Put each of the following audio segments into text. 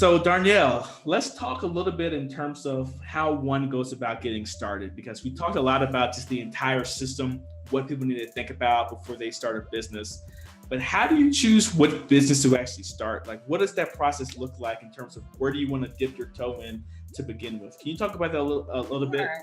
So Darnyelle, let's talk a little bit in terms of how one goes about getting started, because we talked a lot about just the entire system, what people need to think about before they start a business. But how do you choose what business to actually start? Like, what does that process look like in terms of where do you want to dip your toe in to begin with? Can you talk about that a little bit? Sure.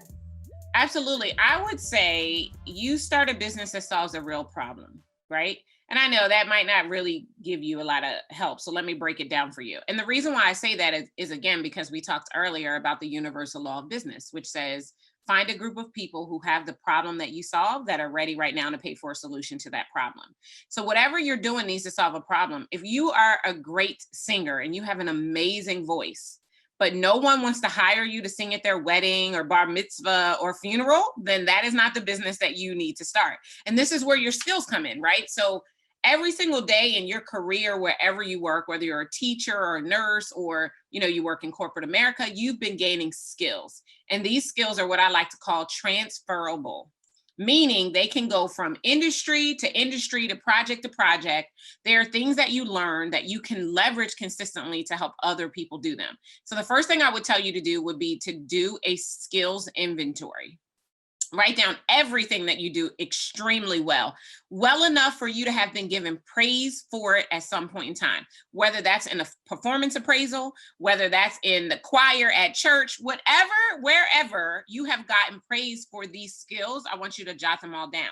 Absolutely. I would say you start a business that solves a real problem, right? And I know that might not really give you a lot of help. So let me break it down for you. And the reason why I say that is again, because we talked earlier about the universal law of business, which says find a group of people who have the problem that you solve that are ready right now to pay for a solution to that problem. So whatever you're doing needs to solve a problem. If you are a great singer and you have an amazing voice, but no one wants to hire you to sing at their wedding or bar mitzvah or funeral, then that is not the business that you need to start. And this is where your skills come in, right? So every single day in your career, wherever you work, whether you're a teacher or a nurse or you work in corporate America, you've been gaining skills. And these skills are what I like to call transferable, meaning they can go from industry to project. There are things that you learn that you can leverage consistently to help other people do them. So the first thing I would tell you to do would be to do a skills inventory. Write down everything that you do extremely well enough for you to have been given praise for it at some point in time, whether that's in a performance appraisal, whether that's in the choir at church, whatever, wherever you have gotten praise for these skills, I want you to jot them all down.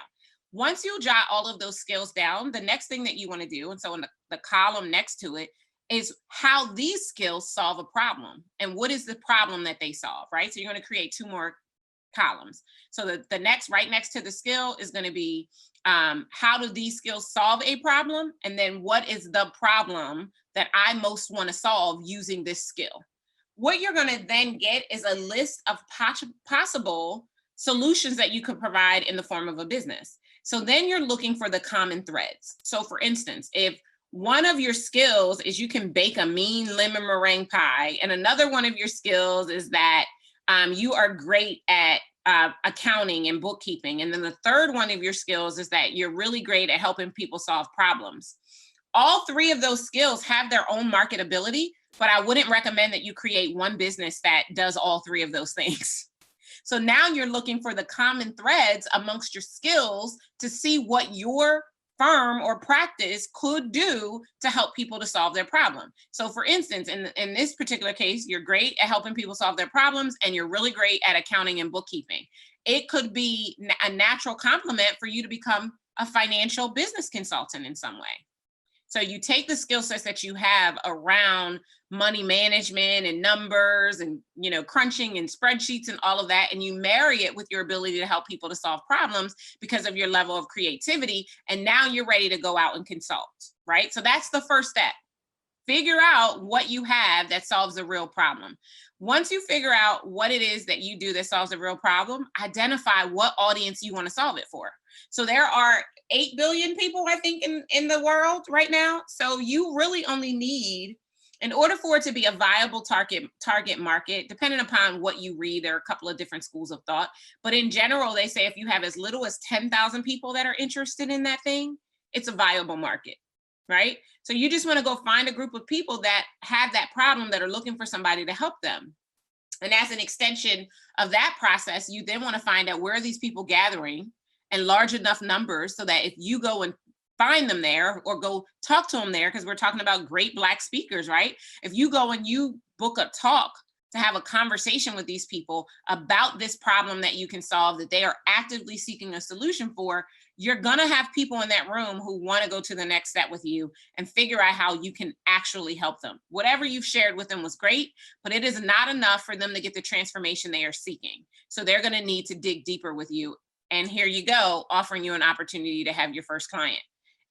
Once you jot all of those skills down, the next thing that you want to do, and so in the column next to it, is how these skills solve a problem and what is the problem that they solve, right? So you're going to create two more columns. So the next, right next to the skill is going to be how do these skills solve a problem? And then what is the problem that I most want to solve using this skill? What you're going to then get is a list of possible solutions that you could provide in the form of a business. So then you're looking for the common threads. So for instance, if one of your skills is you can bake a mean lemon meringue pie, and another one of your skills is that you are great at accounting and bookkeeping. And then the third one of your skills is that you're really great at helping people solve problems. All three of those skills have their own marketability, but I wouldn't recommend that you create one business that does all three of those things. So now you're looking for the common threads amongst your skills to see what your firm or practice could do to help people to solve their problem. So for instance, in this particular case, you're great at helping people solve their problems and you're really great at accounting and bookkeeping. It could be a natural complement for you to become a financial business consultant in some way. So you take the skill sets that you have around money management and numbers and, crunching and spreadsheets and all of that, and you marry it with your ability to help people to solve problems because of your level of creativity. And now you're ready to go out and consult, right? So that's the first step. Figure out what you have that solves a real problem. Once you figure out what it is that you do that solves a real problem, identify what audience you want to solve it for. So there are 8 billion people, I think, in the world right now. So you really only need, in order for it to be a viable target market, depending upon what you read, there are a couple of different schools of thought. But in general, they say if you have as little as 10,000 people that are interested in that thing, it's a viable market, right? So you just want to go find a group of people that have that problem that are looking for somebody to help them. And as an extension of that process, you then want to find out where are these people gathering in large enough numbers so that if you go and find them there or go talk to them there, because we're talking about great Black speakers, right? If you go and you book a talk to have a conversation with these people about this problem that you can solve, that they are actively seeking a solution for, you're going to have people in that room who want to go to the next step with you and figure out how you can actually help them. Whatever you've shared with them was great, but it is not enough for them to get the transformation they are seeking. So they're going to need to dig deeper with you. And here you go, offering you an opportunity to have your first client.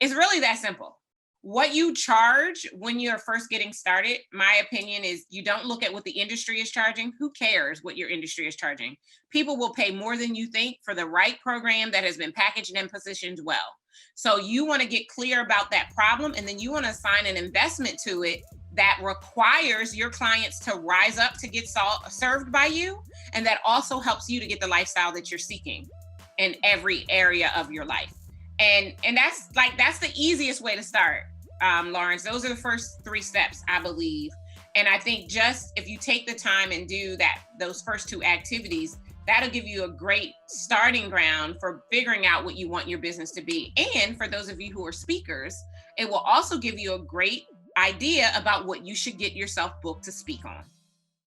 It's really that simple. What you charge when you're first getting started, my opinion is you don't look at what the industry is charging. Who cares what your industry is charging? People will pay more than you think for the right program that has been packaged and positioned well. So you want to get clear about that problem, and then you want to assign an investment to it that requires your clients to rise up to get served by you, and that also helps you to get the lifestyle that you're seeking in every area of your life. And that's the easiest way to start, Lawrence. Those are the first 3 steps, I believe. And I think just if you take the time and do those first two activities, that'll give you a great starting ground for figuring out what you want your business to be. And for those of you who are speakers, it will also give you a great idea about what you should get yourself booked to speak on.